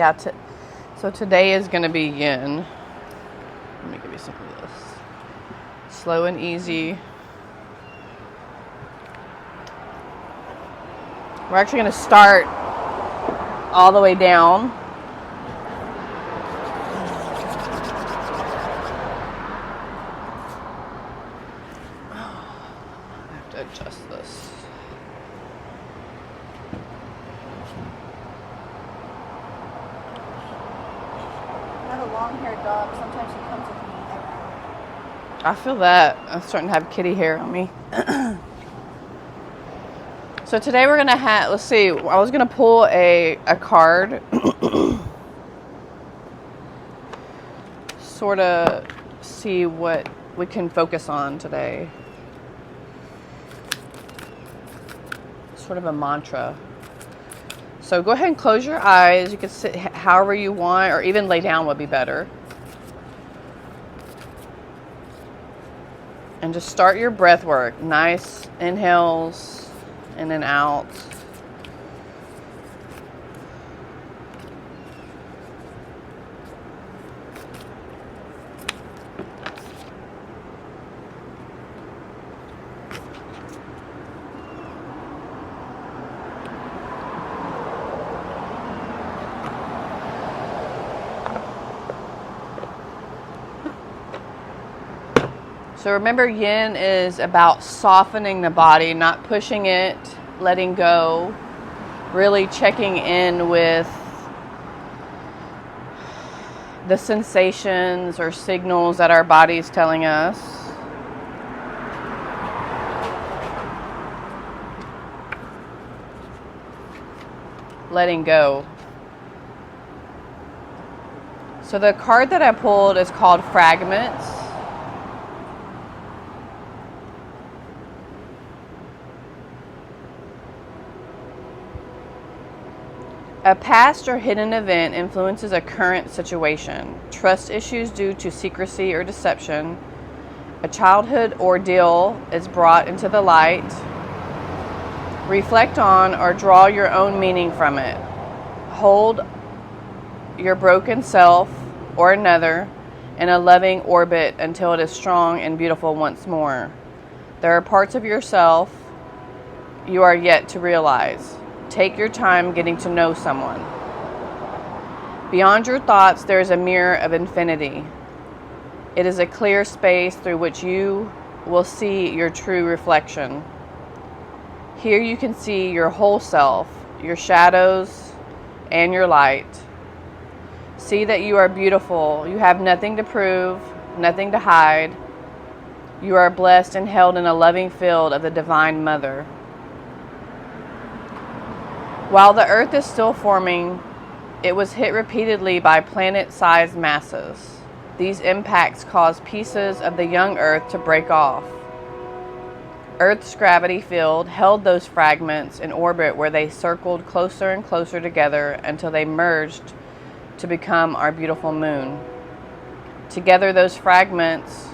Yeah, so today is going to be yin. Let me give you some of this. Slow and easy. We're actually going to start all the way down. I have to adjust this. I have a long-haired dog. Sometimes he comes with me. I feel that. I'm starting to have kitty hair on me. So today we're going to have, let's see, I was going to pull a card. Sort of see what we can focus on today. Sort of a mantra. So go ahead and close your eyes. You can sit however you want, or even lay down would be better. And just start your breath work. Nice inhales in and out. So remember, yin is about softening the body, not pushing it, letting go, really checking in with the sensations or signals that our body's telling us. Letting go. So the card that I pulled is called Fragments. A past or hidden event influences a current situation. Trust issues due to secrecy or deception. A childhood ordeal is brought into the light. Reflect on or draw your own meaning from it. Hold your broken self or another in a loving orbit until it is strong and beautiful once more. There are parts of yourself you are yet to realize. Take your time getting to know someone. Beyond your thoughts, there is a mirror of infinity. It is a clear space through which you will see your true reflection. Here you can see your whole self, your shadows, and your light. See that you are beautiful. You have nothing to prove, nothing to hide. You are blessed and held in a loving field of the Divine Mother. While the Earth is still forming, it was hit repeatedly by planet-sized masses. These impacts caused pieces of the young Earth to break off. Earth's gravity field held those fragments in orbit where they circled closer and closer together until they merged to become our beautiful moon. Together, those fragments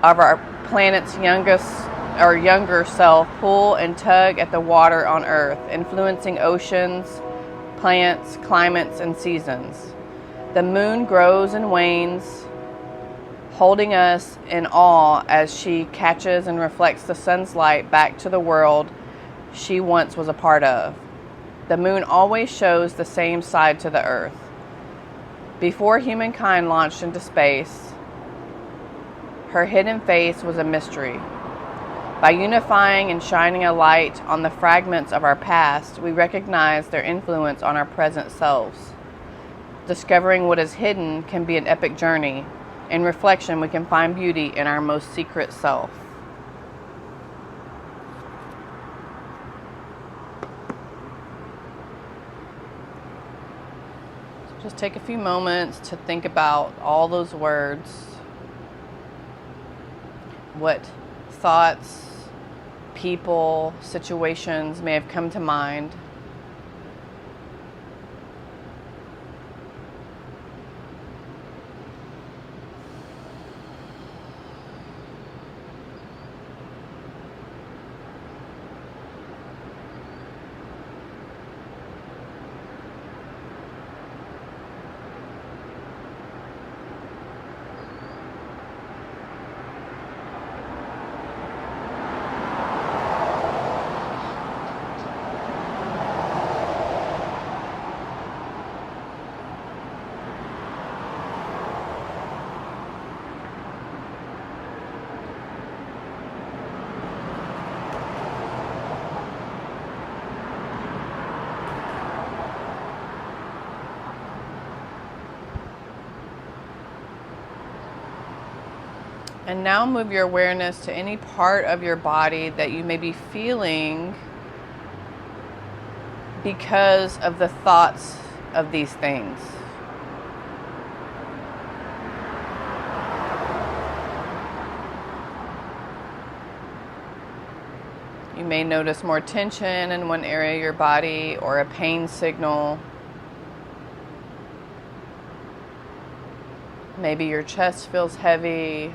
of our planet's younger self pull and tug at the water on Earth, influencing oceans, plants, climates, and seasons. The moon grows and wanes, holding us in awe as she catches and reflects the sun's light back to the world she once was a part of. The moon always shows the same side to the Earth. Before humankind launched into space, her hidden face was a mystery. By unifying and shining a light on the fragments of our past, we recognize their influence on our present selves. Discovering what is hidden can be an epic journey. In reflection, we can find beauty in our most secret self. So just take a few moments to think about all those words. What thoughts, people, situations may have come to mind. And now move your awareness to any part of your body that you may be feeling because of the thoughts of these things. You may notice more tension in one area of your body or a pain signal. Maybe your chest feels heavy.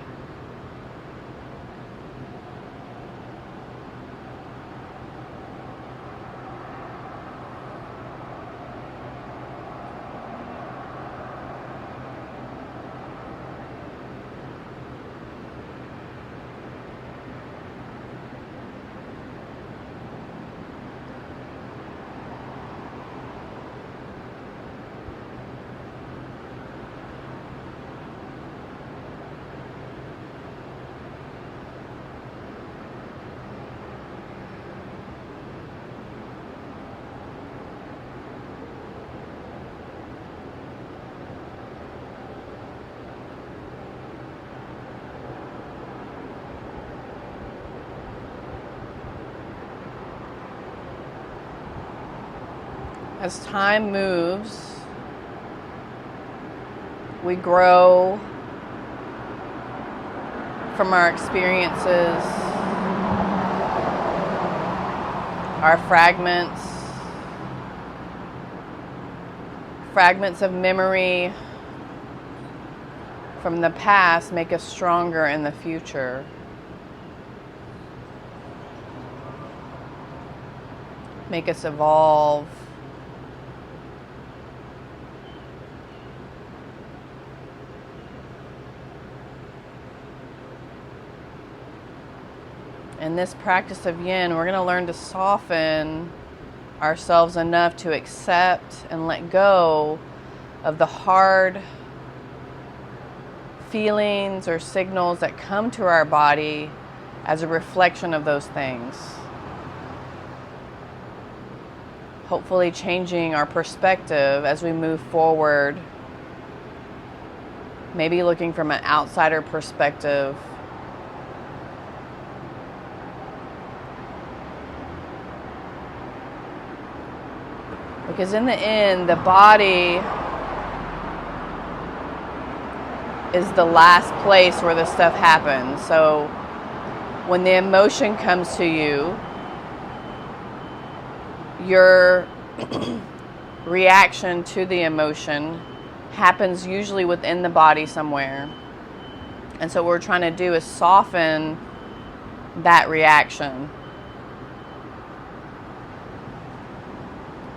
As time moves, we grow from our experiences, our fragments of memory from the past make us stronger in the future. Make us evolve. In this practice of Yin, we're going to learn to soften ourselves enough to accept and let go of the hard feelings or signals that come to our body as a reflection of those things. Hopefully changing our perspective as we move forward. Maybe looking from an outsider perspective. Because in the end, the body is the last place where this stuff happens. So when the emotion comes to you, your reaction to the emotion happens usually within the body somewhere. And so what we're trying to do is soften that reaction.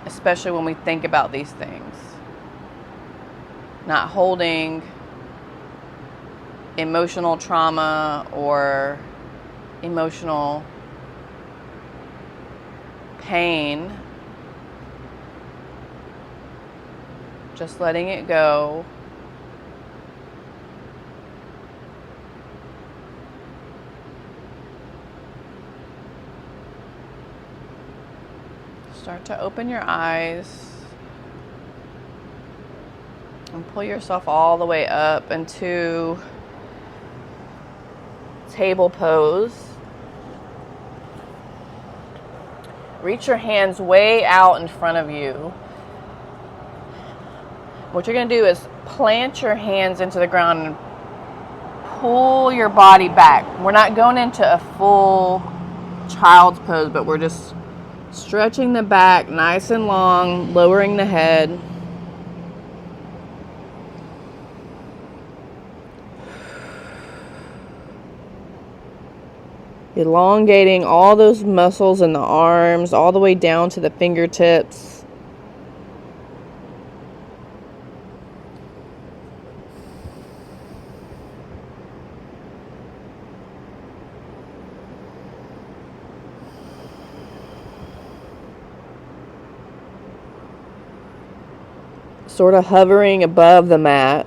Especially when we think about these things. Not holding emotional trauma or emotional pain. Just letting it go. Start to open your eyes and pull yourself all the way up into table pose. Reach your hands way out in front of you. What you're going to do is plant your hands into the ground and pull your body back. We're not going into a full child's pose, but we're just stretching the back nice and long, lowering the head. Elongating all those muscles in the arms, all the way down to the fingertips. Sort of hovering above the mat.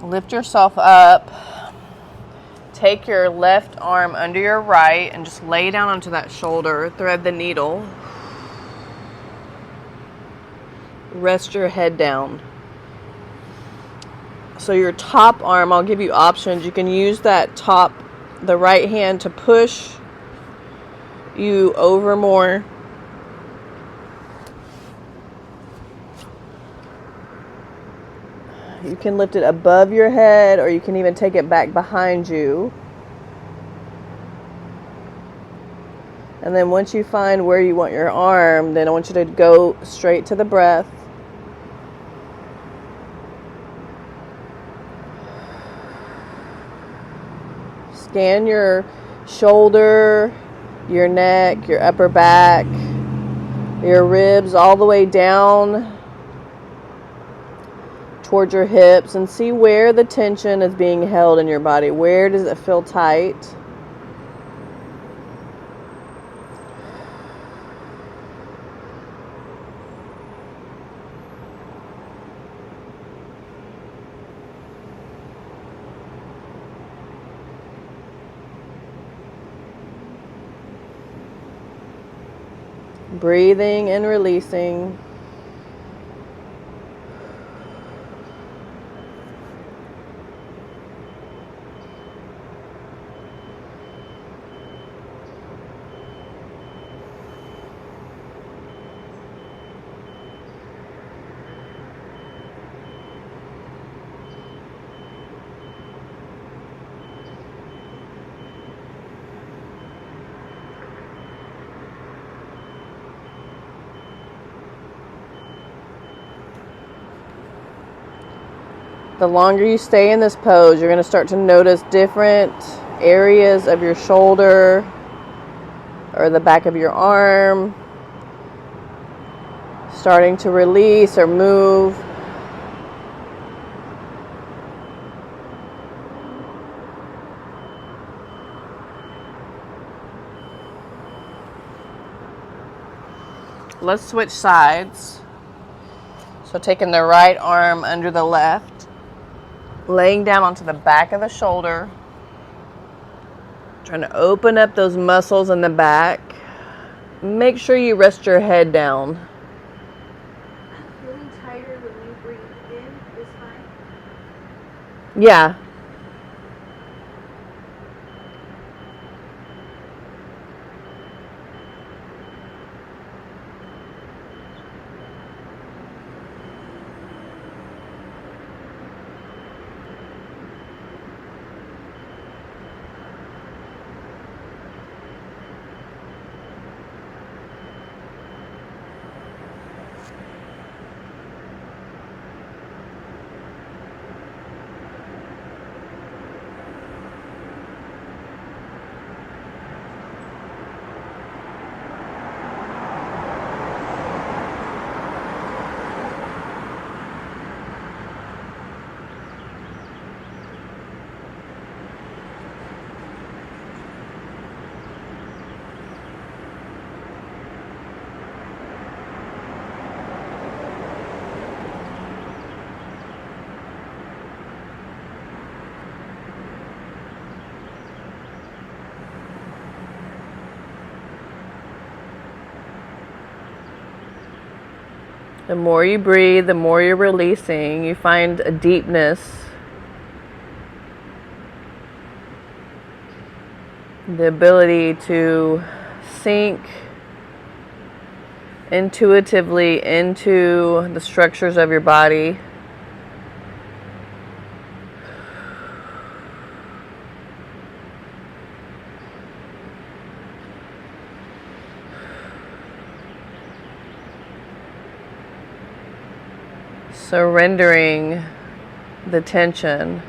Lift yourself up. Take your left arm under your right and just lay down onto that shoulder. Thread the needle. Rest your head down. So your top arm, I'll give you options. You can use that top, the right hand, to push you over more. You can lift it above your head, or you can even take it back behind you. And then once you find where you want your arm, then I want you to go straight to the breath. Scan your shoulder, your neck, your upper back, your ribs, all the way down towards your hips, and see where the tension is being held in your body. Where does it feel tight? Breathing and releasing. The longer you stay in this pose, you're going to start to notice different areas of your shoulder or the back of your arm starting to release or move. Let's switch sides. So taking the right arm under the left, laying down onto the back of the shoulder, trying to open up those muscles in the back. Make sure you rest your head down. Feeling tighter when you breathe in is fine. Yeah. The more you breathe, the more you're releasing. You find a deepness. The ability to sink intuitively into the structures of your body. Surrendering the tension.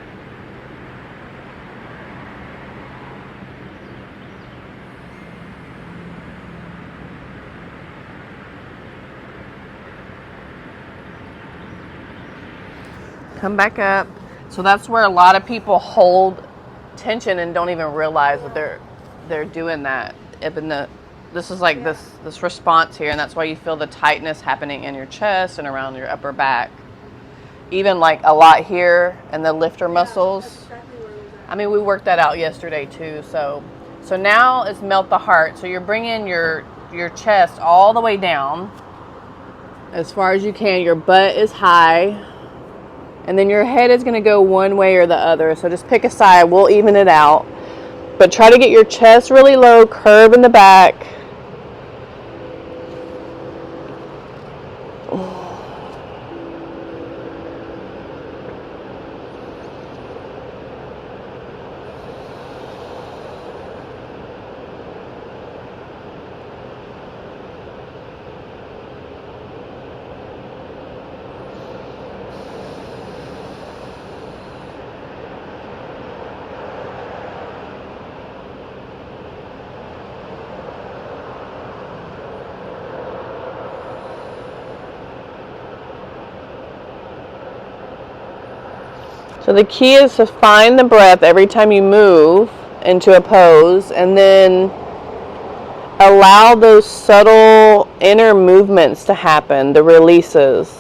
Come back up. So that's where a lot of people hold tension and don't even realize that they're doing that. This is like this response here, and that's why you feel the tightness happening in your chest and around your upper back. Even like a lot here in the lifter muscles. That's exactly where it was I mean, we worked that out yesterday too. So now it's melt the heart. So you're bringing your chest all the way down as far as you can. Your butt is high, and then your head is going to go one way or the other. So just pick a side. We'll even it out. But try to get your chest really low, curve in the back. So the key is to find the breath every time you move into a pose, and then allow those subtle inner movements to happen, the releases.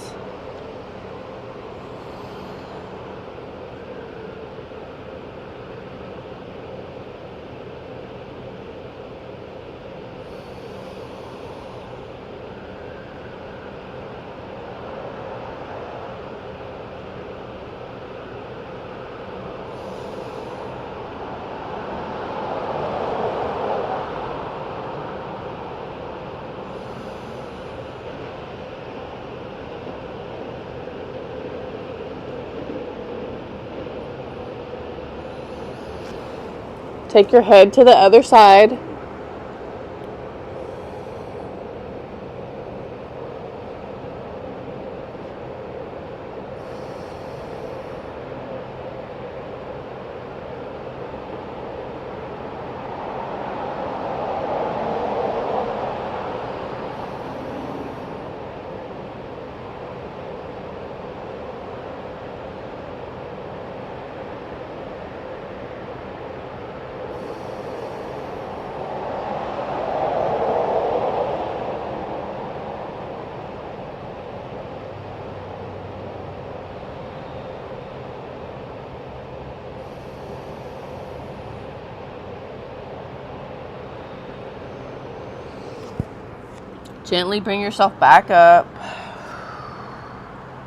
Take your head to the other side. Gently bring yourself back up.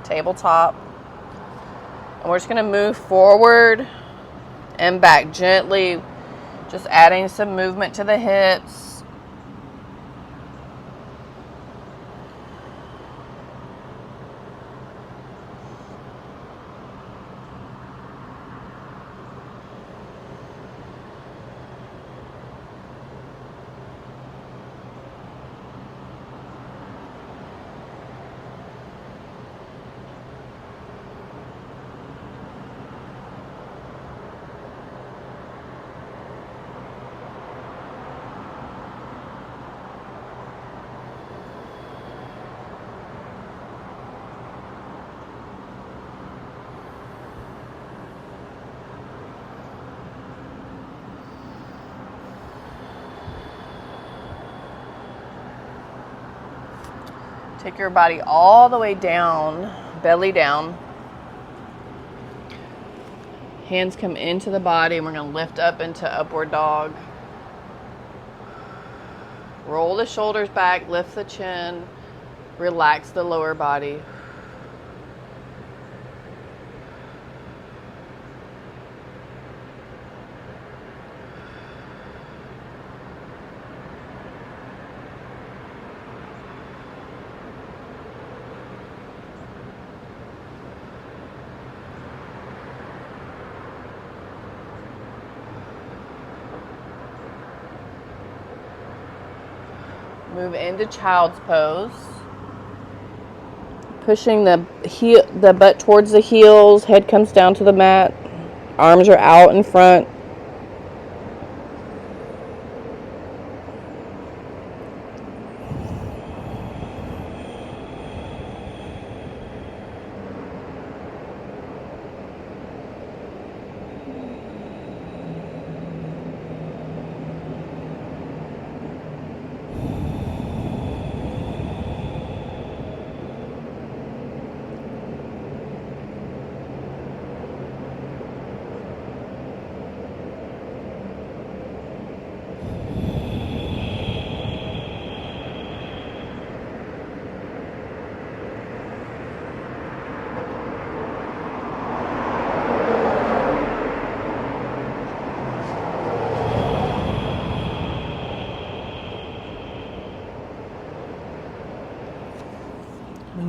Tabletop. And we're just going to move forward and back gently, just adding some movement to the hips. Take your body all the way down, belly down. Hands come into the body, and we're going to lift up into upward dog. Roll the shoulders back, lift the chin, relax the lower body. Move into child's pose. Pushing the butt towards the heels, head comes down to the mat. Arms are out in front.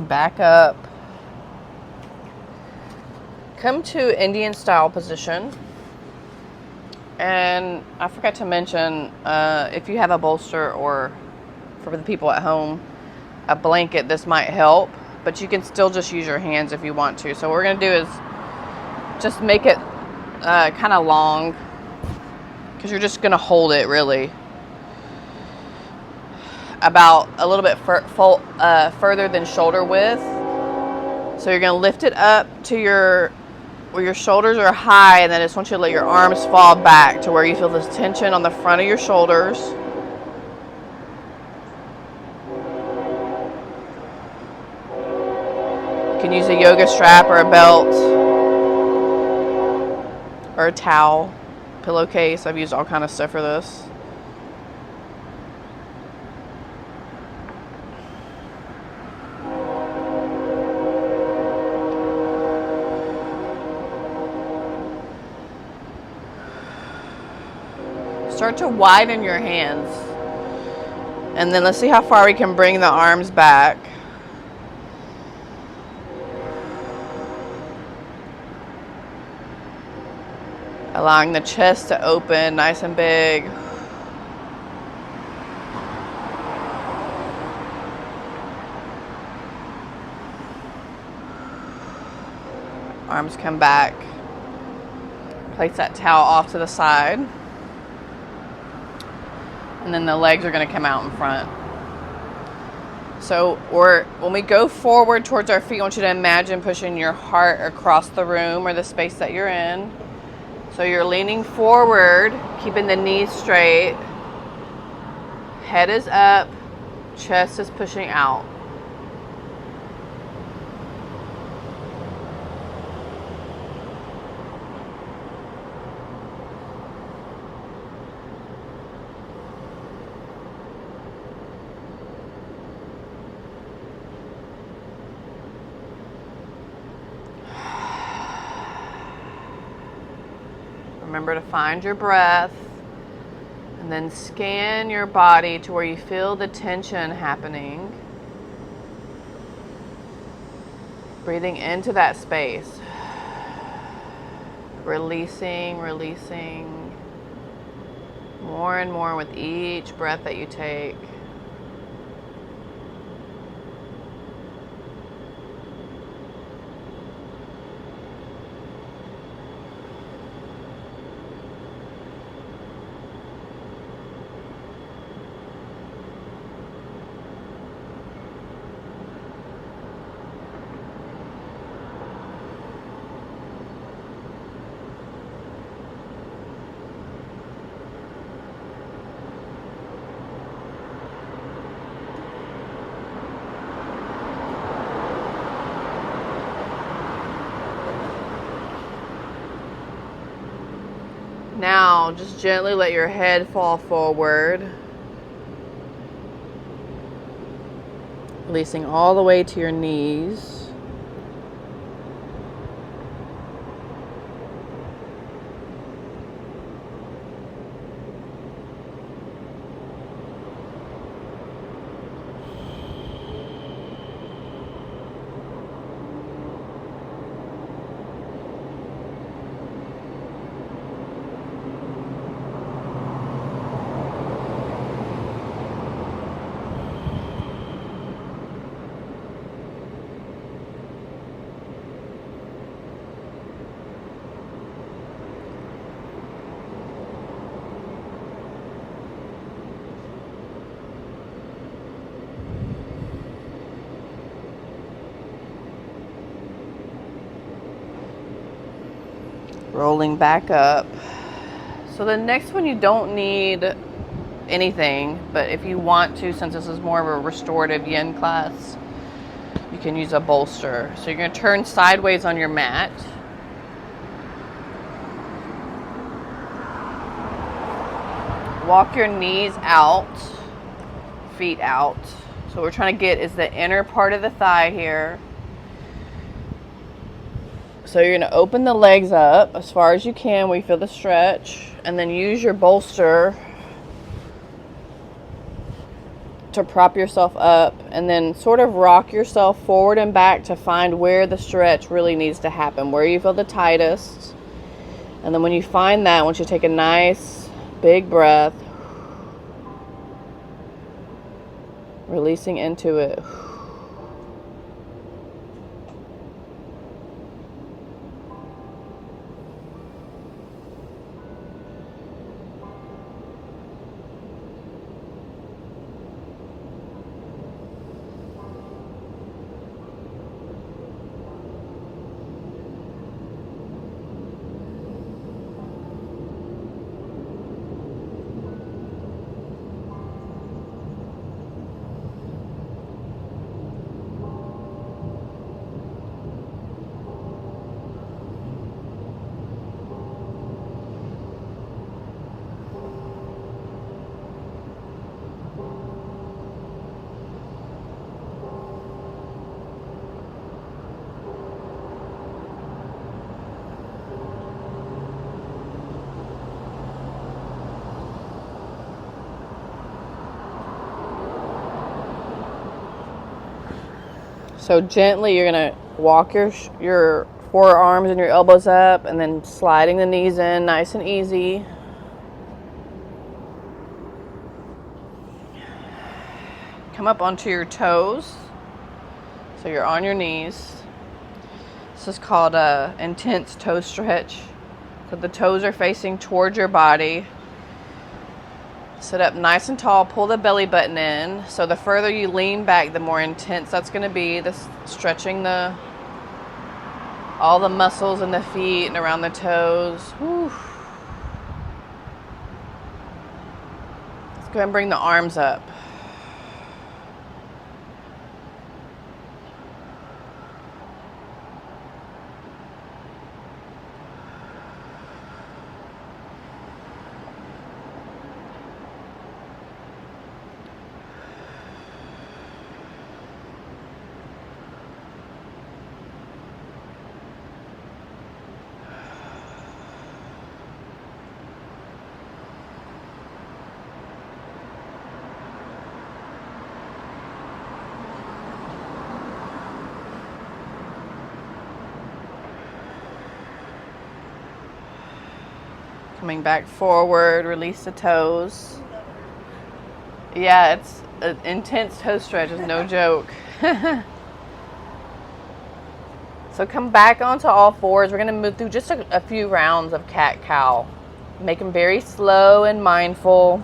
Back up. Come to Indian style position. And I forgot to mention, if you have a bolster or for the people at home, a blanket, this might help. But you can still just use your hands if you want to. So what we're going to do is just make it kind of long, because you're just going to hold it really about a little bit further than shoulder width. So you're going to lift it up to where your shoulders are high, and then I just want you to let your arms fall back to where you feel this tension on the front of your shoulders. You can use a yoga strap or a belt or a towel, pillowcase. I've used all kind of stuff for this. Start to widen your hands. And then let's see how far we can bring the arms back. Allowing the chest to open nice and big. Arms come back. Place that towel off to the side. And then the legs are going to come out in front. So when we go forward towards our feet, I want you to imagine pushing your heart across the room or the space that you're in. So you're leaning forward, keeping the knees straight. Head is up, chest is pushing out. Remember to find your breath, and then scan your body to where you feel the tension happening. Breathing into that space. Releasing, releasing. More and more with each breath that you take. Now, just gently let your head fall forward, releasing all the way to your knees. Rolling back up. So the next one, you don't need anything, but if you want to, since this is more of a restorative yin class, you can use a bolster. So you're going to turn sideways on your mat. Walk your knees out, feet out. So what we're trying to get is the inner part of the thigh here. So you're going to open the legs up as far as you can where you feel the stretch, and then use your bolster to prop yourself up, and then sort of rock yourself forward and back to find where the stretch really needs to happen, where you feel the tightest. And then when you find that, I want you to take a nice big breath, releasing into it. So gently, you're going to walk your forearms and your elbows up, and then sliding the knees in, nice and easy. Come up onto your toes. So you're on your knees. This is called a intense toe stretch. So the toes are facing towards your body. Sit up nice and tall, pull the belly button in. So the further you lean back, the more intense that's going to be. This stretching all the muscles in the feet and around the toes. Whew. Let's go ahead and bring the arms up. Coming back forward, release the toes. Yeah, it's an intense toe stretch, it's no joke. So come back onto all fours. We're going to move through just a few rounds of cat-cow. Make them very slow and mindful.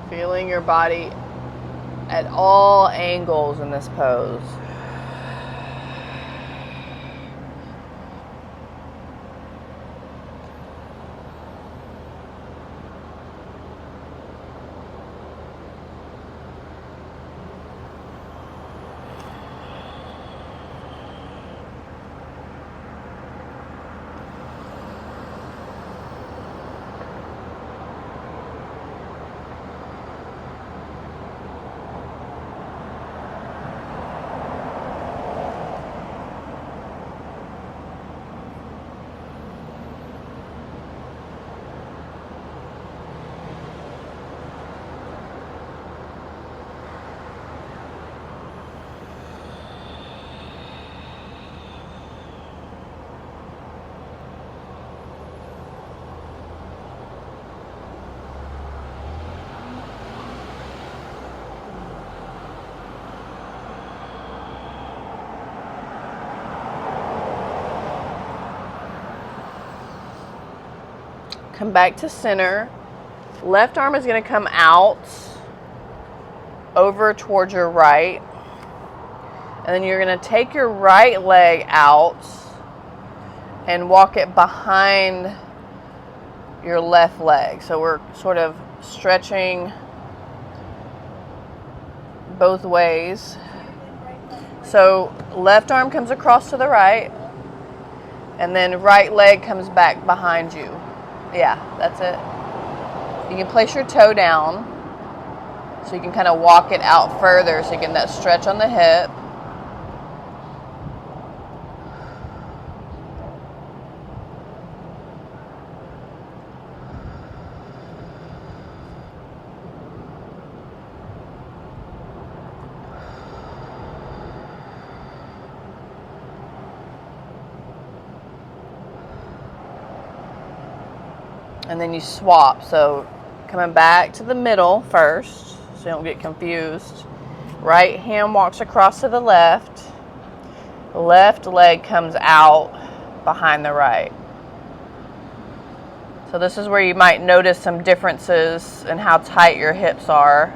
Feeling your body at all angles in this pose. Come back to center. Left arm is going to come out over towards your right. And then you're going to take your right leg out and walk it behind your left leg. So we're sort of stretching both ways. So left arm comes across to the right, and then right leg comes back behind you. Yeah, that's it. You can place your toe down so you can kind of walk it out further so you get that stretch on the hip. And then you swap. So coming back to the middle first, so you don't get confused. Right hand walks across to the left. Left leg comes out behind the right. So this is where you might notice some differences in how tight your hips are.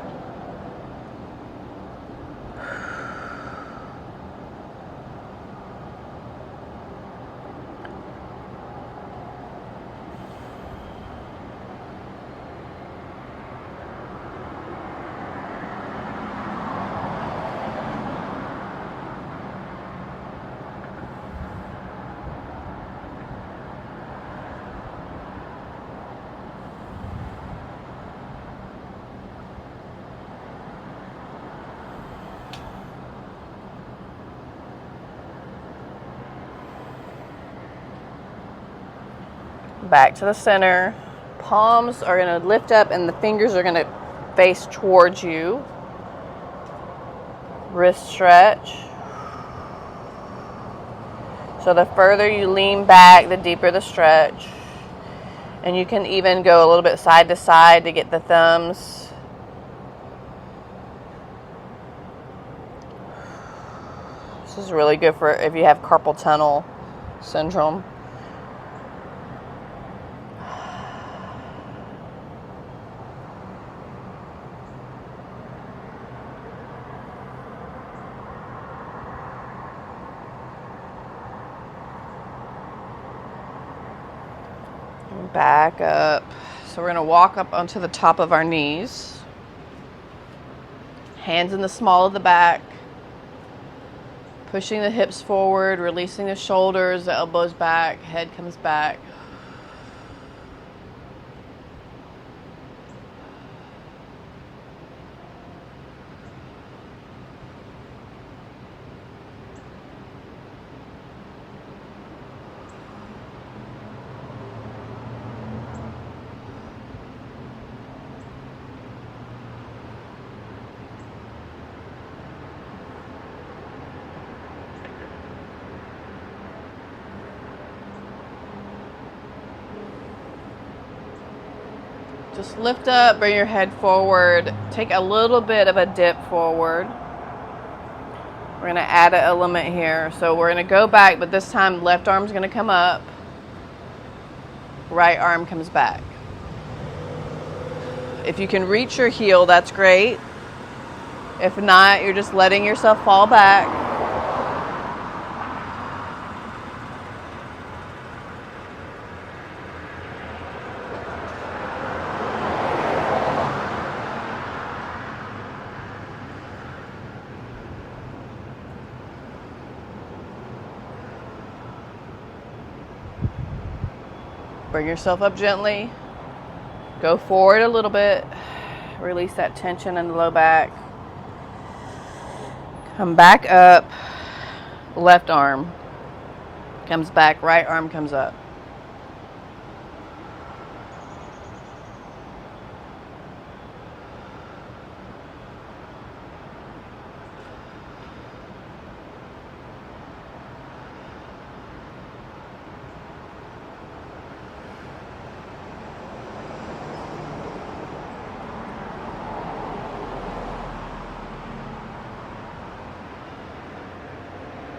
Back to the center. Palms are going to lift up and the fingers are going to face towards you. Wrist stretch. So the further you lean back, the deeper the stretch. And you can even go a little bit side to side to get the thumbs. This is really good for if you have carpal tunnel syndrome. Back up. So we're going to walk up onto the top of our knees. Hands in the small of the back. Pushing the hips forward, releasing the shoulders, the elbows back, head comes back. Just lift up, bring your head forward, take a little bit of a dip forward. We're going to add an element here. So we're going to go back, but this time left arm's going to come up, right arm comes back. If you can reach your heel, that's great. If not, you're just letting yourself fall back. Bring yourself up gently. Go forward a little bit. Release that tension in the low back. Come back up. Left arm comes back. Right arm comes up.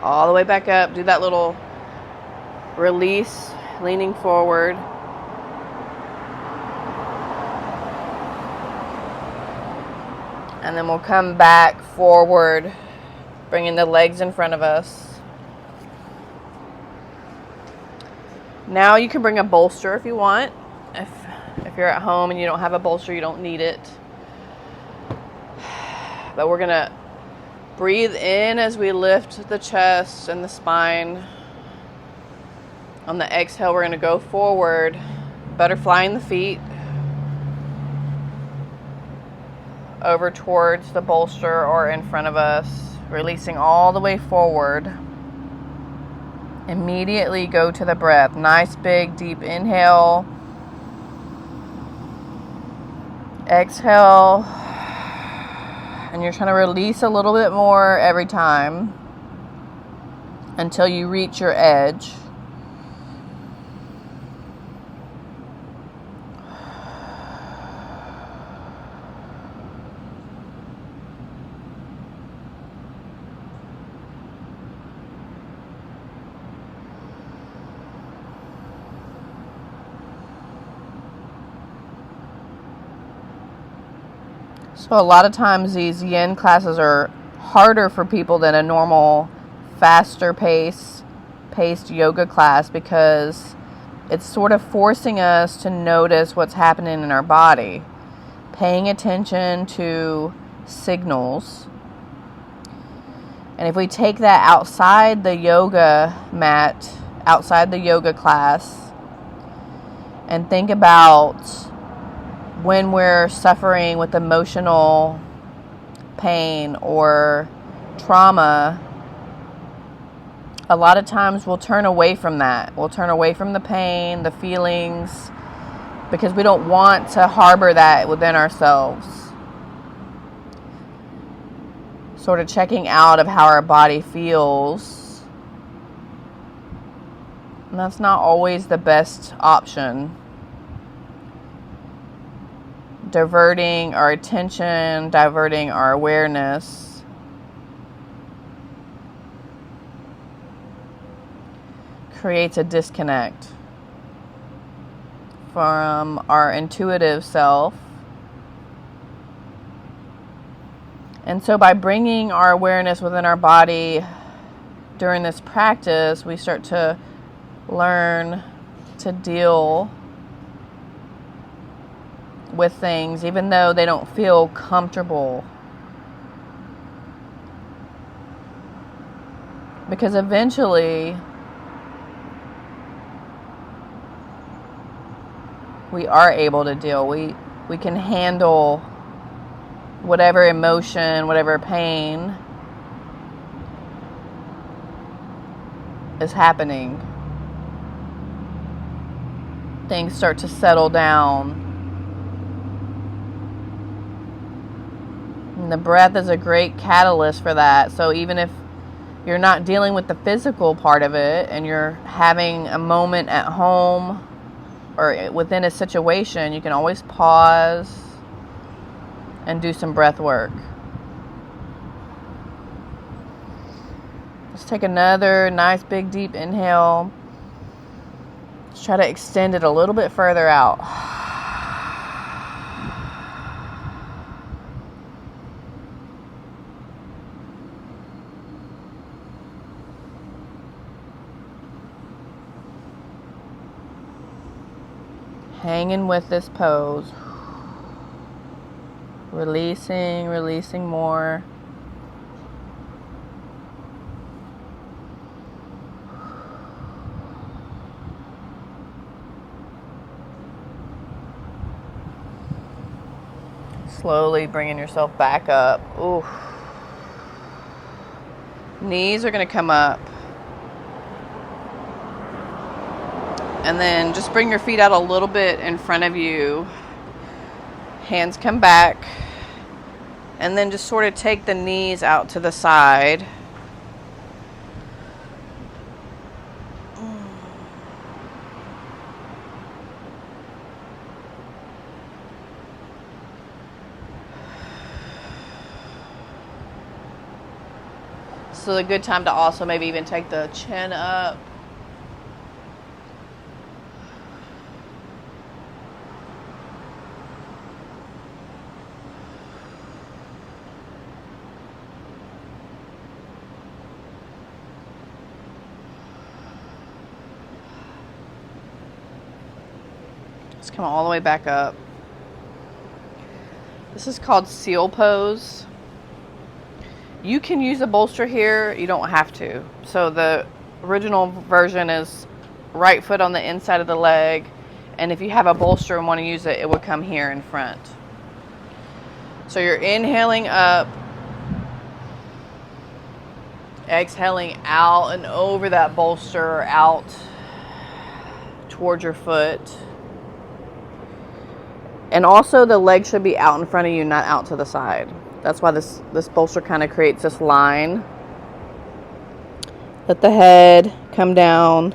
All the way back up. Do that little release, leaning forward. And then we'll come back forward, bringing the legs in front of us. Now you can bring a bolster if you want. If you're at home and you don't have a bolster, you don't need it. But we're going to breathe in as we lift the chest and the spine. On the exhale, we're going to go forward, butterflying the feet over towards the bolster or in front of us, releasing all the way forward. Immediately go to the breath. Nice big deep inhale. Exhale. And you're trying to release a little bit more every time until you reach your edge. So a lot of times these yin classes are harder for people than a normal, faster paced yoga class, because it's sort of forcing us to notice what's happening in our body, paying attention to signals. And if we take that outside the yoga mat, outside the yoga class, and think about when we're suffering with emotional pain or trauma, a lot of times we'll turn away from that. We'll turn away from the pain, the feelings, because we don't want to harbor that within ourselves. Sort of checking out of how our body feels. And that's not always the best option. Diverting our attention, diverting our awareness creates a disconnect from our intuitive self. And so by bringing our awareness within our body during this practice, we start to learn to deal with things even though they don't feel comfortable. Because eventually we are able to deal. We can handle whatever emotion, whatever pain is happening. Things start to settle down. And the breath is a great catalyst for that. So even if you're not dealing with the physical part of it and you're having a moment at home or within a situation, you can always pause and do some breath work. Let's take another nice big deep inhale. Let's try to extend it a little bit further out. Hanging with this pose. Releasing more. Slowly bringing yourself back up. Ooh. Knees are going to come up. And then just bring your feet out a little bit in front of you. Hands come back. And then just sort of take the knees out to the side. So a good time to also maybe even take the chin up. Just come all the way back up. This is called seal pose. You can use a bolster here. You don't have to. So the original version is right foot on the inside of the leg. And if you have a bolster and want to use it, it would come here in front. So you're inhaling up. Exhaling out and over that bolster, out towards your foot. And also the leg should be out in front of you, not out to the side. That's why this bolster kind of creates this line. Let the head come down.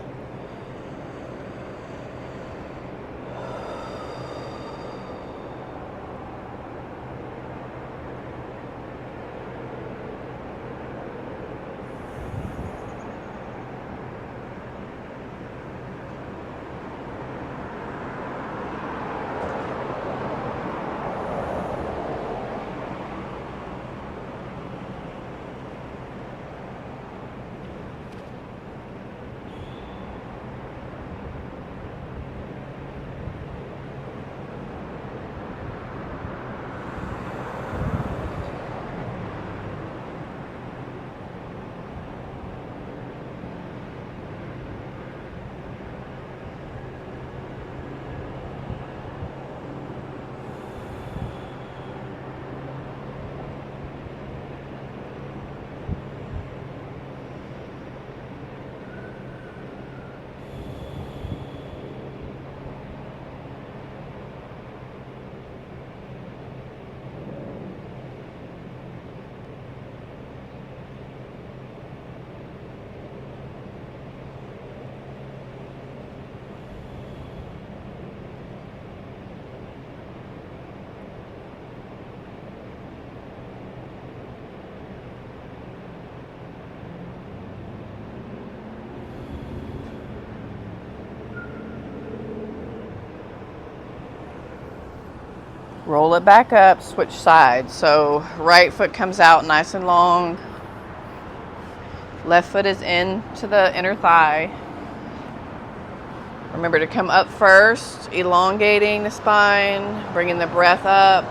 Roll it back up, switch sides. So right foot comes out nice and long. Left foot is into the inner thigh. Remember to come up first, elongating the spine, bringing the breath up.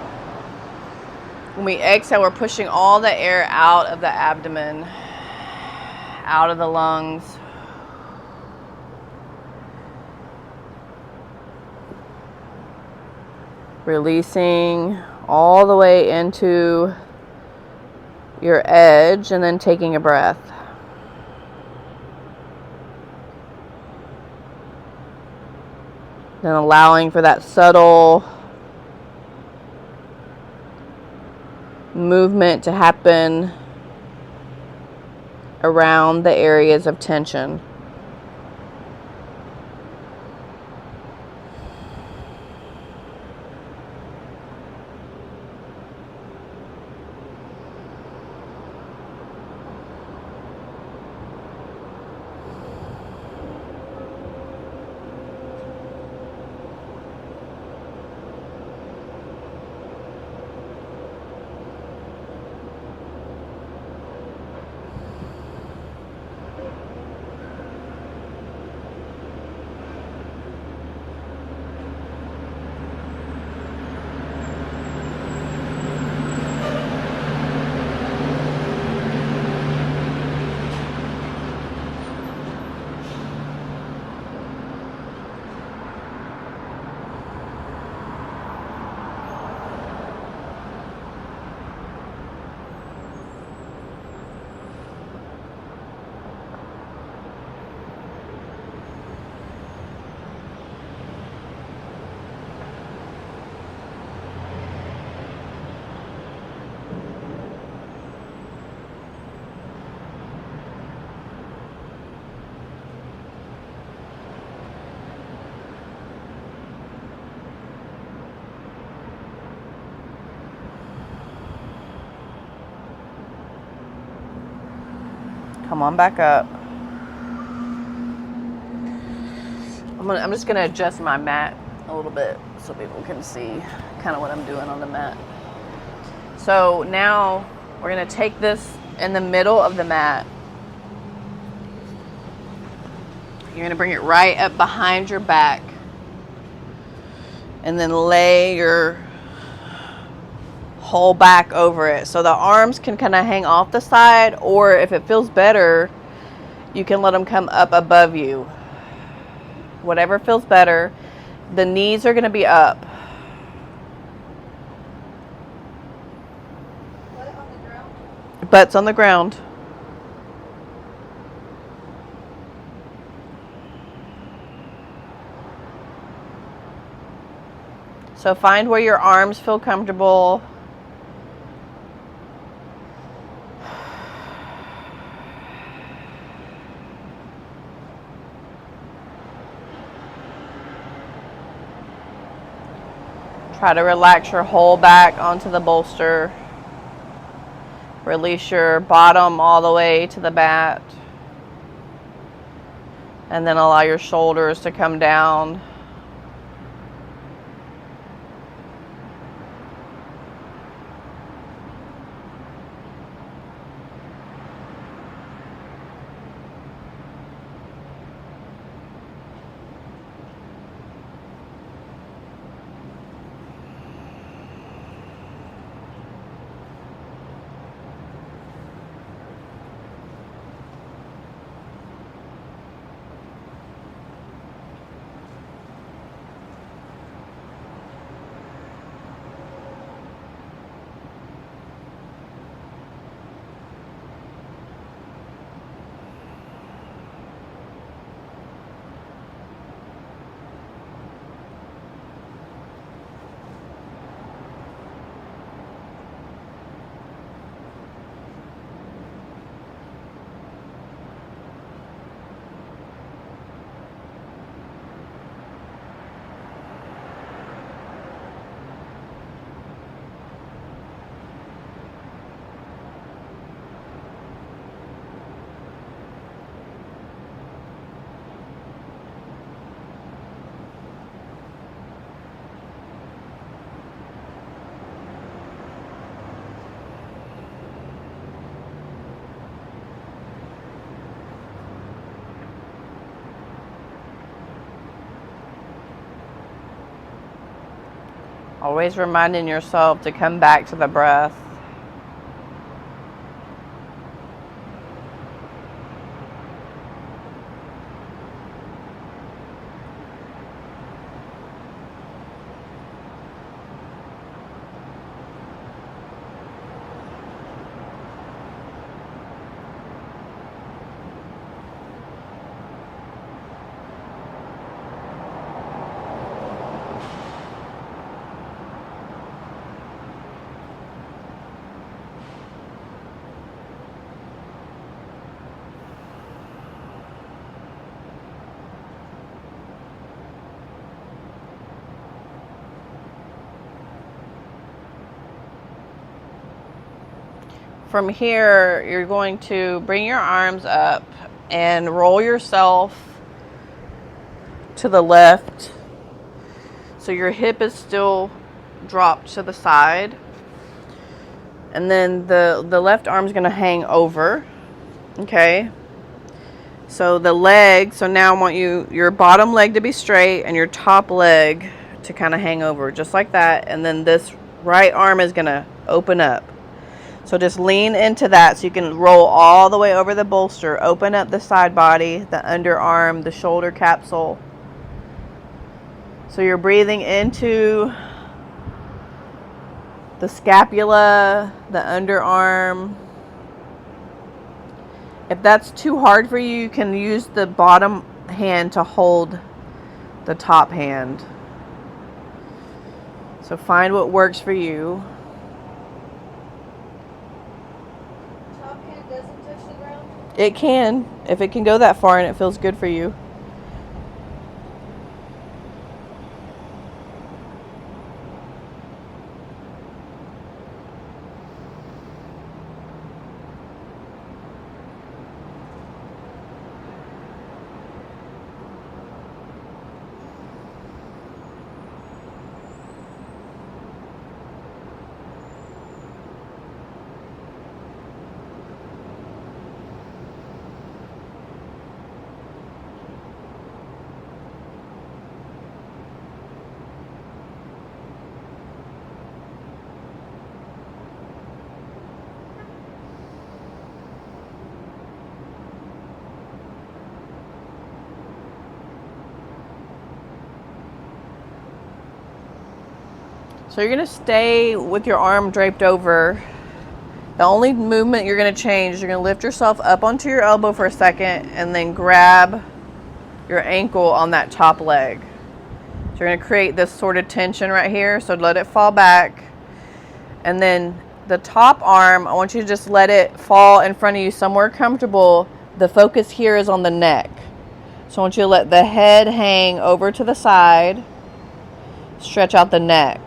When we exhale, we're pushing all the air out of the abdomen, out of the lungs. Releasing all the way into your edge and then taking a breath. Then allowing for that subtle movement to happen around the areas of tension. Come on back up. I'm just going to adjust my mat a little bit so people can see kind of what I'm doing on the mat. So now we're going to take this in the middle of the mat. You're going to bring it right up behind your back. And then lay your whole back over it. So the arms can kind of hang off the side, or if it feels better, you can let them come up above you. Whatever feels better. The knees are going to be up. Butt's on the ground. So find where your arms feel comfortable. Try to relax your whole back onto the bolster. Release your bottom all the way to the mat. And then allow your shoulders to come down. Always reminding yourself to come back to the breath. From here, you're going to bring your arms up and roll yourself to the left. So your hip is still dropped to the side. And then the left arm is going to hang over. Okay. So the leg, so now I want your bottom leg to be straight and your top leg to kind of hang over, just like that. And then this right arm is going to open up. So just lean into that so you can roll all the way over the bolster. Open up the side body, the underarm, the shoulder capsule. So you're breathing into the scapula, the underarm. If that's too hard for you, you can use the bottom hand to hold the top hand. So find what works for you. It can, if it can go that far and it feels good for you. So you're going to stay with your arm draped over. The only movement you're going to change is you're going to lift yourself up onto your elbow for a second and then grab your ankle on that top leg. So you're going to create this sort of tension right here. So let it fall back. And then the top arm, I want you to just let it fall in front of you somewhere comfortable. The focus here is on the neck. So I want you to let the head hang over to the side. Stretch out the neck.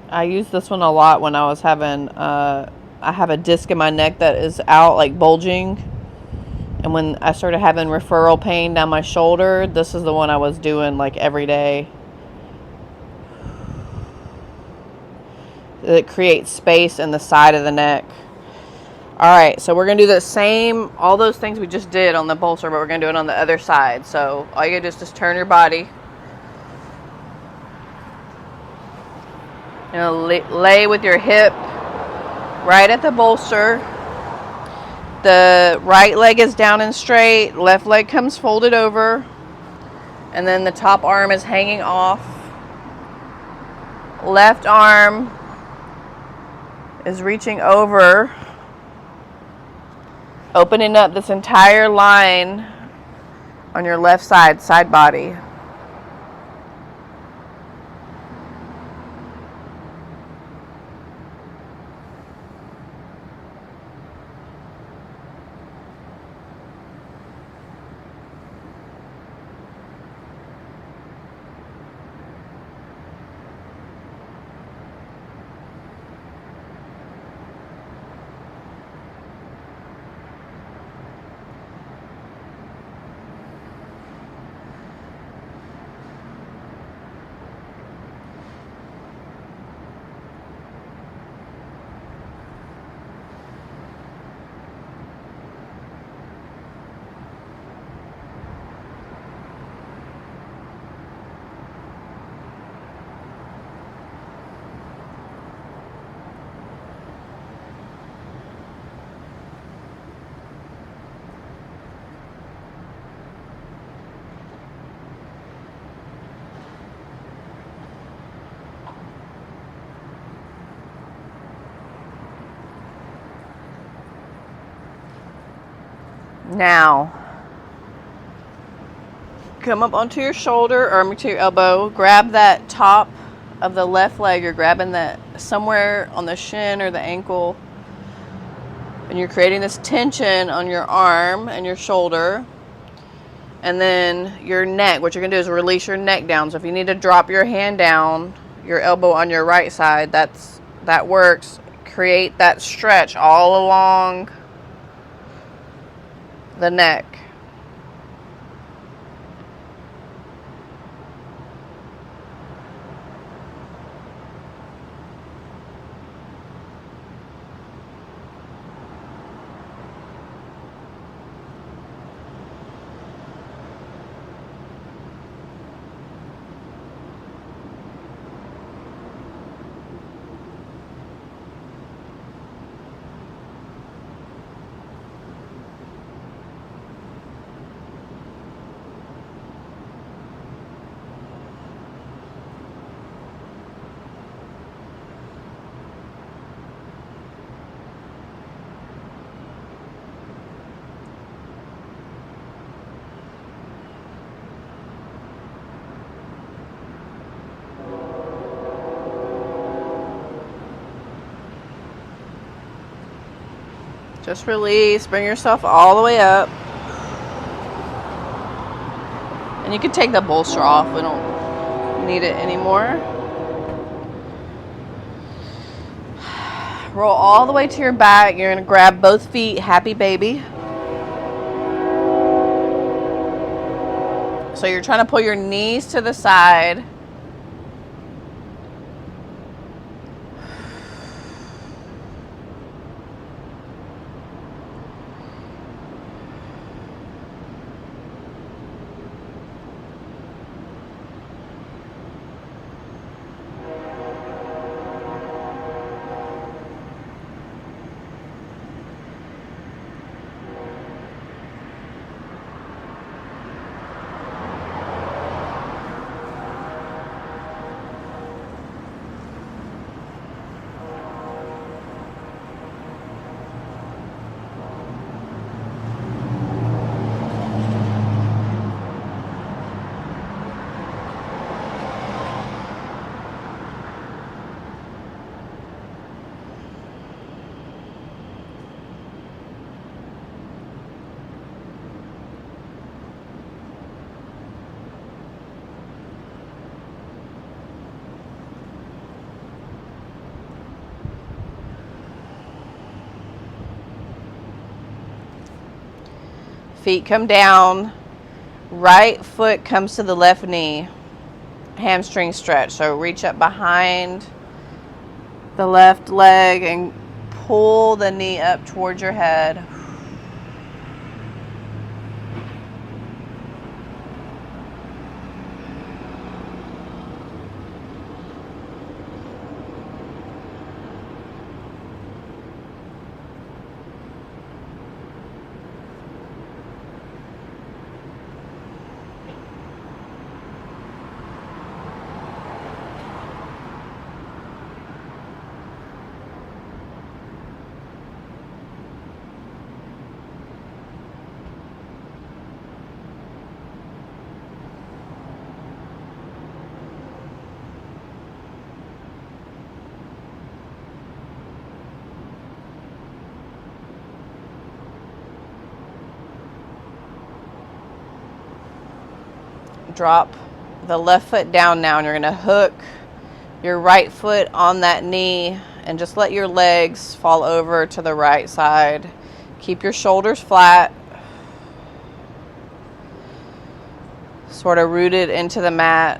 I use this one a lot when I was having, I have a disc in my neck that is out, like bulging. And when I started having referral pain down my shoulder, this is the one I was doing like every day. It creates space in the side of the neck. All right, so we're going to do the same, all those things we just did on the bolster, but we're going to do it on the other side. So all you got to do is just turn your body. You know, lay with your hip right at the bolster. The right leg is down and straight. Left leg comes folded over. And then the top arm is hanging off. Left arm is reaching over, opening up this entire line on your left side body. Now, come up onto your shoulder or to your elbow. Grab that top of the left leg. You're grabbing that somewhere on the shin or the ankle. And you're creating this tension on your arm and your shoulder. And then your neck. What you're going to do is release your neck down. So if you need to drop your hand down, your elbow on your right side, that works. Create that stretch all along the neck. Just release, bring yourself all the way up. And you can take the bolster off. We don't need it anymore. Roll all the way to your back. You're going to grab both feet, happy baby. So you're trying to pull your knees to the side. Feet come down. Right foot comes to the left knee. Hamstring stretch. So reach up behind the left leg and pull the knee up towards your head. Drop the left foot down now, and you're going to hook your right foot on that knee and just let your legs fall over to the right side. Keep your shoulders flat, sort of rooted into the mat.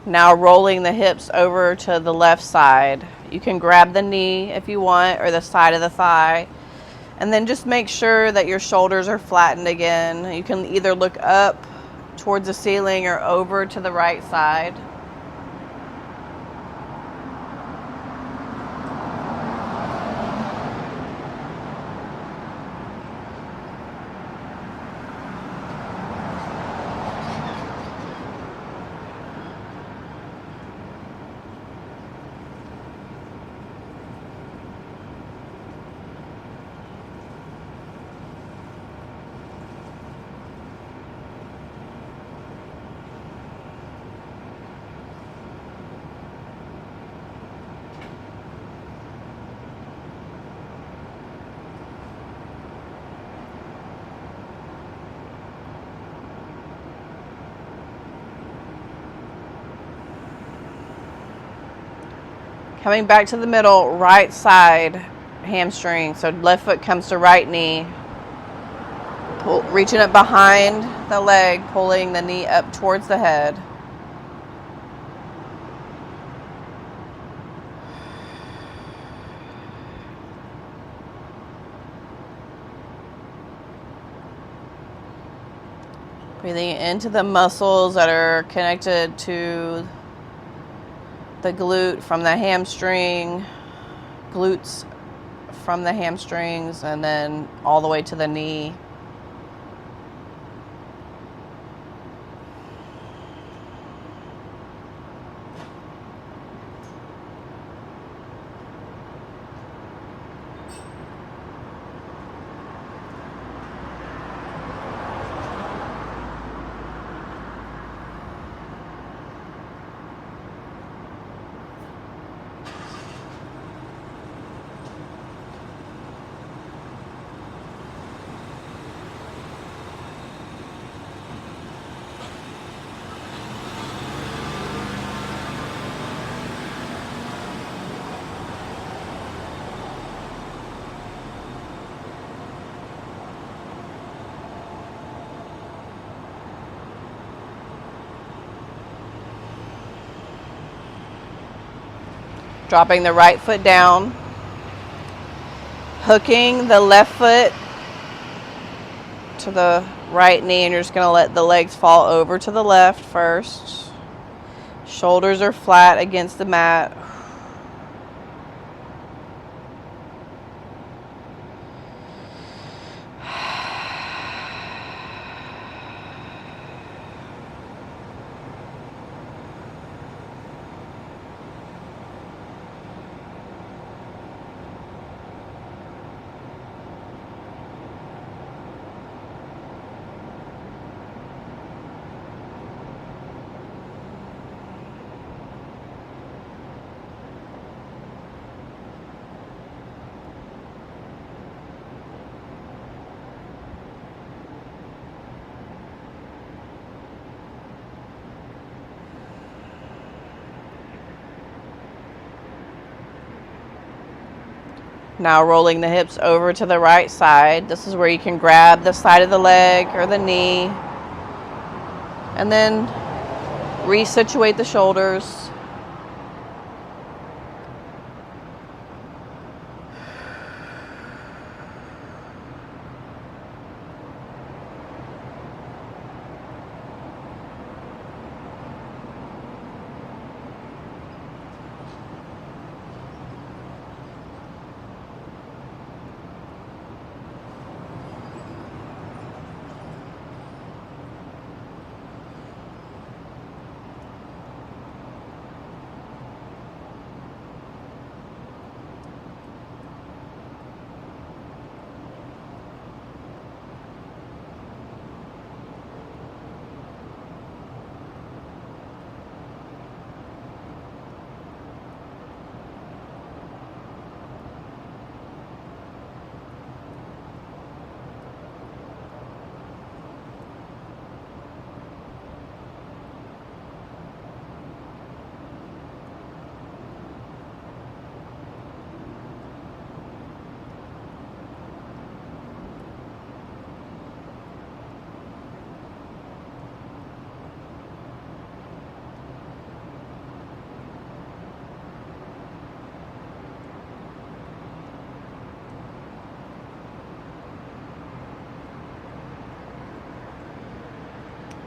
Now rolling the hips over to the left side. You can grab the knee if you want, or the side of the thigh. And then just make sure that your shoulders are flattened again. You can either look up towards the ceiling or over to the right side. Coming back to the middle, right side hamstring. So left foot comes to right knee. Reaching up behind the leg, pulling the knee up towards the head. Breathing into the muscles that are connected to the glute from the hamstring, glutes from the hamstrings, and then all the way to the knee. Dropping the right foot down, hooking the left foot to the right knee, and you're just going to let the legs fall over to the left first. Shoulders are flat against the mat. Now rolling the hips over to the right side. This is where you can grab the side of the leg or the knee. And then resituate the shoulders.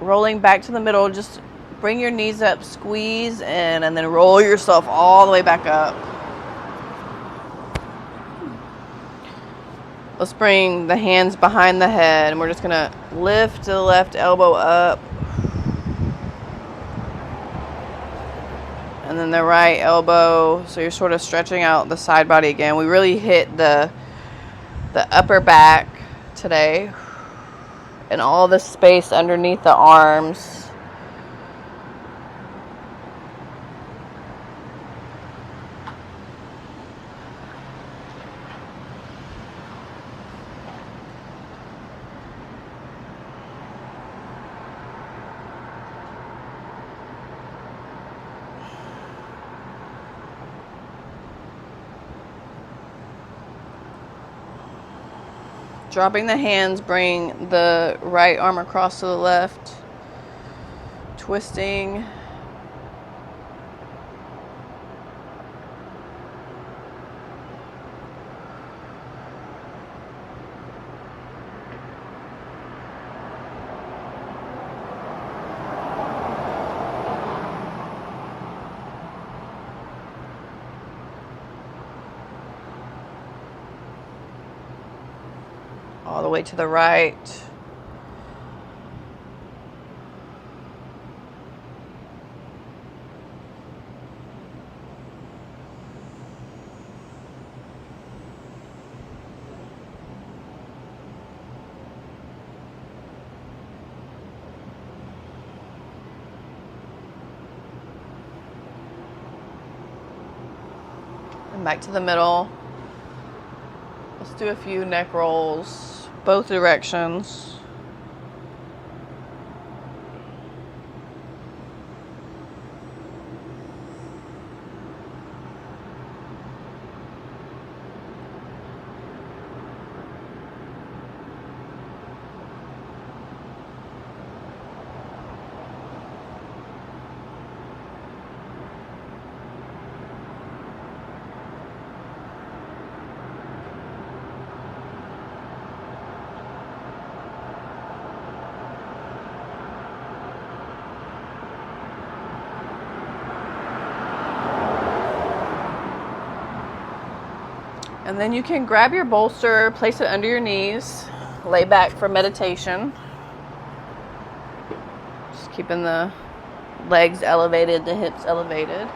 rolling back to the middle. Just bring your knees up, squeeze in, and then roll yourself all the way back up. Let's bring the hands behind the head, and we're just going to lift the left elbow up. And then the right elbow, so you're sort of stretching out the side body again. We really hit the upper back today and all the space underneath the arms. Dropping the hands, bring the right arm across to the left, twisting. All the way to the right. And back to the middle. Let's do a few neck rolls, both directions. And then you can grab your bolster, place it under your knees, lay back for meditation. Just keeping the legs elevated, the hips elevated. My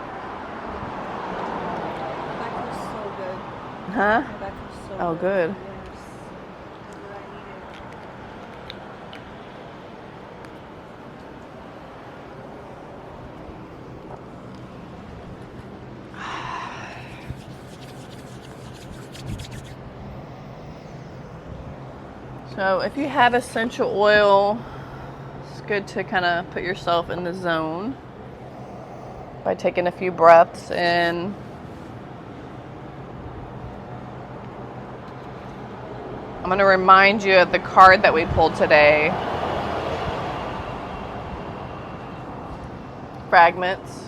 back feels so good. Huh? My back feels so Oh, good. Yes. That's what I needed. So if you have essential oil, it's good to kind of put yourself in the zone by taking a few breaths in. I'm going to remind you of the card that we pulled today. Fragments.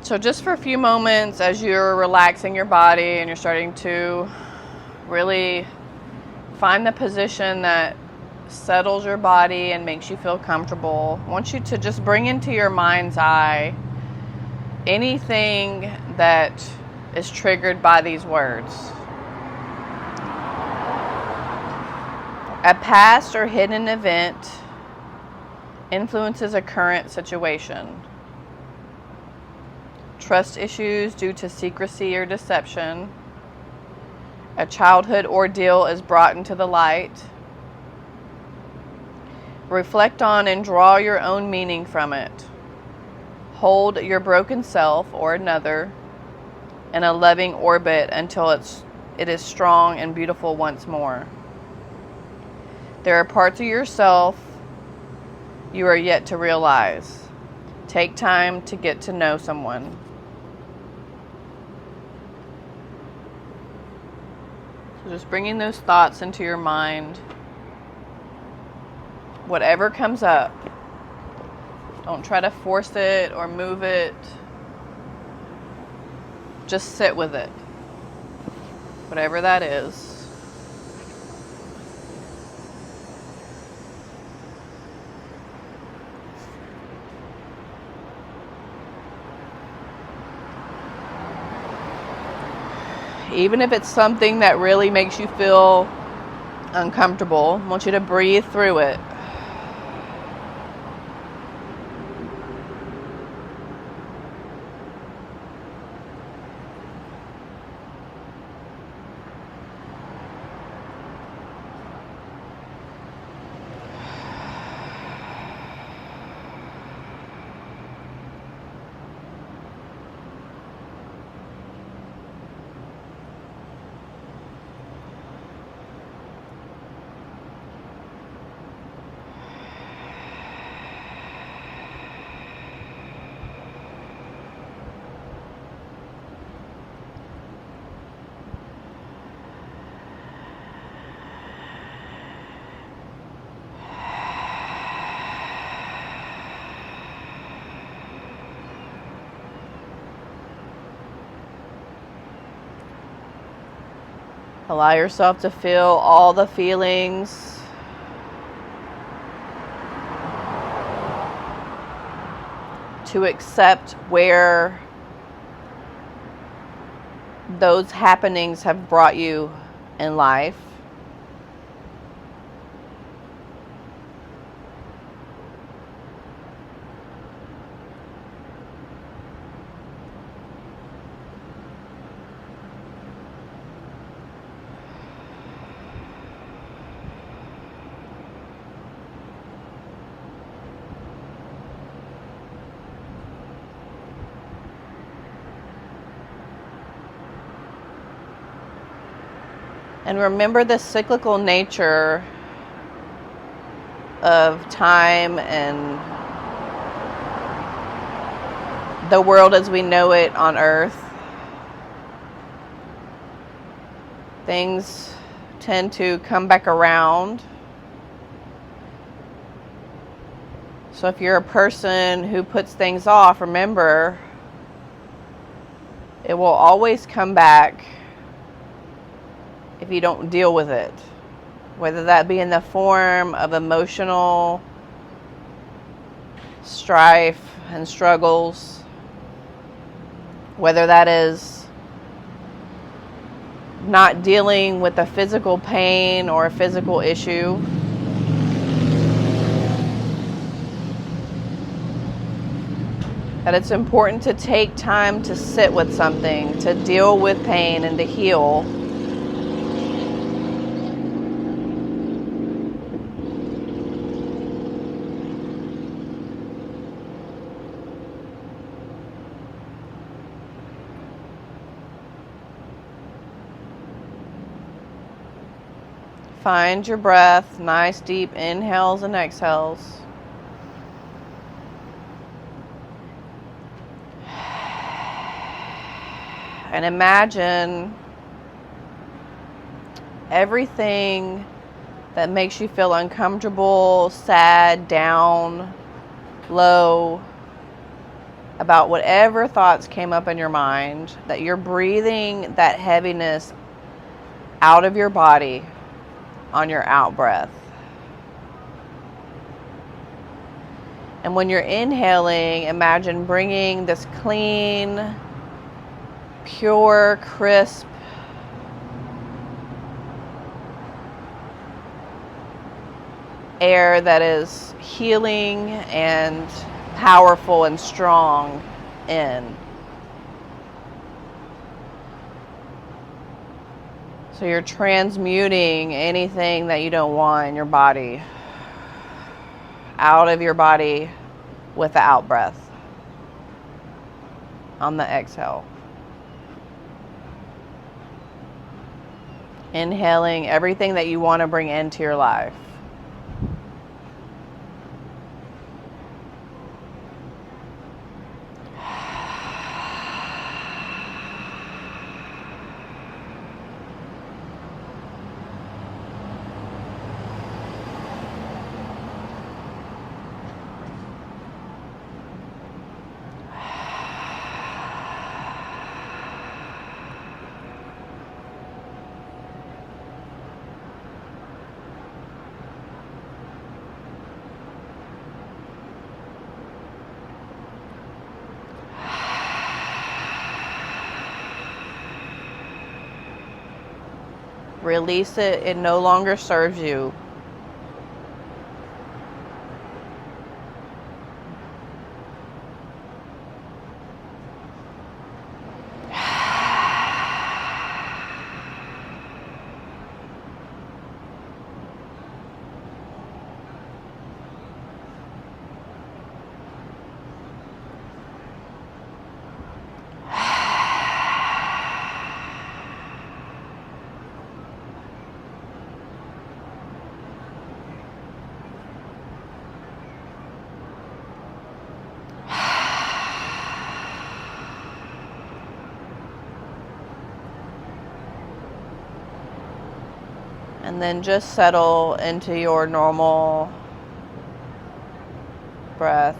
So just for a few moments as you're relaxing your body and you're starting to really find the position that settles your body and makes you feel comfortable, I want you to just bring into your mind's eye anything that is triggered by these words. A past or hidden event influences a current situation. Trust issues due to secrecy or deception. A childhood ordeal is brought into the light. Reflect on and draw your own meaning from it. Hold your broken self or another in a loving orbit until it is strong and beautiful once more. There are parts of yourself you are yet to realize. Take time to get to know someone. So just bringing those thoughts into your mind. Whatever comes up, don't try to force it or move it. Just sit with it. whatever that is. Even if it's something that really makes you feel uncomfortable, I want you to breathe through it. Allow yourself to feel all the feelings. To accept where those happenings have brought you in life. And remember the cyclical nature of time and the world as we know it on Earth. Things tend to come back around. So if you're a person who puts things off, remember, it will always come back if you don't deal with it. Whether that be in the form of emotional strife and struggles, whether that is not dealing with a physical pain or a physical issue, that it's important to take time to sit with something, to deal with pain and to heal. Find your breath, nice deep inhales and exhales. And imagine everything that makes you feel uncomfortable, sad, down, low, about whatever thoughts came up in your mind, that you're breathing that heaviness out of your body on your out breath. And when you're inhaling, imagine bringing this clean, pure, crisp air that is healing and powerful and strong in. So you're transmuting anything that you don't want in your body out of your body with the out breath on the exhale. Inhaling everything that you want to bring into your life. Release it. It no longer serves you. And then just settle into your normal breath.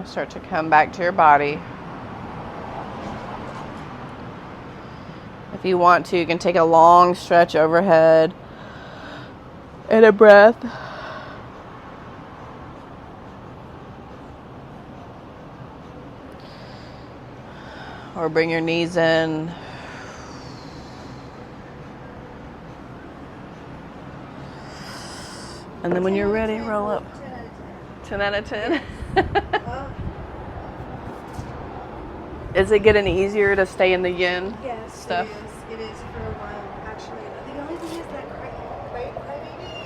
Start to come back to your body. If you want to, you can take a long stretch overhead and a breath. Or bring your knees in. And then when you're ready, roll up. 10 out of 10. Is it getting easier to stay in the yin Yes, stuff? It is for a while, actually. The only thing is that craving